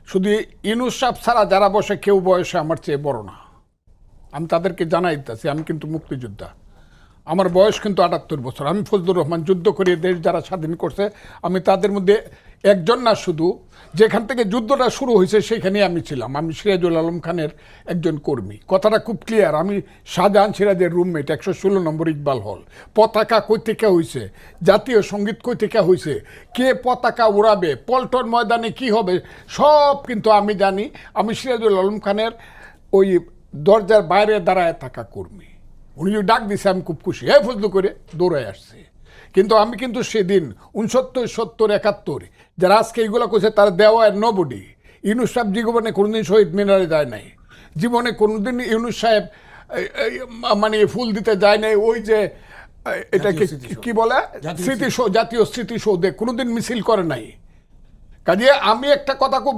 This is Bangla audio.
শুধু ইউনূস সাহেব ছাড়া যারা বসে কেউ বয়সে আমার চেয়ে বড় না। আমি তাদেরকে জানাই দিতেছি, আমি কিন্তু মুক্তিযোদ্ধা, আমার বয়স কিন্তু ৭৮ বছর। আমি ফজলুর রহমান, যুদ্ধ করে দেশ যারা স্বাধীন করছে আমি তাদের মধ্যে একজন না, শুধু যেখান থেকে যুদ্ধটা শুরু হয়েছে সেখানে আমি ছিলাম। আমি সিরাজুল আলম খানের একজন কর্মী, কথাটা খুব ক্লিয়ার। আমি শাহজাহান সিরাজের রুমমেট, ১১৬ নম্বর ইকবাল হল। পতাকা কই থেকে হয়েছে, জাতীয় সঙ্গীত কই থেকে হয়েছে, কে পতাকা উড়াবে, পল্টন ময়দানে কি হবে, সব কিন্তু আমি জানি। আমি সিরাজুল আলম খানের ওই দরজার বাইরে দাঁড়ায় থাকা কর্মী। উনি ডাক দিছে, আমি খুব খুশি, হ্যাঁ ফজলু করে দৌড়ায় আসছে। কিন্তু আমি কিন্তু সেদিন ৬৯, ৭০, ৭১ যারা আজকে এইগুলো করছে তারা দেওয়া নবডি। ইউনূস সাহেব জীবনে কোনোদিন শহীদ মিনারে যায় নাই, জীবনে কোনোদিন ইউনূস সাহেব মানে ফুল দিতে যায় নাই। ওই যে এটাকে কি বলে, স্মৃতিসৌধ, জাতীয় স্মৃতিসৌধে কোনোদিন মিছিল করে নাই। কাজে আমি একটা কথা খুব